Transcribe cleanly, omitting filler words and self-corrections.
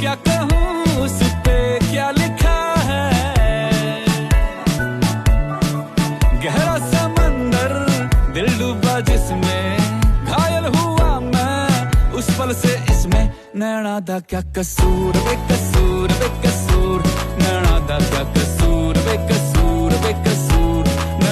क्या कहूँ उस पे क्या लिखा है। गहरा समंदर दिल डूबा जिसमें, घायल हुआ मैं उस पल से इसमें। नैना दा क्या कसूर बेकसूर बेकसूर, नैना दा क्या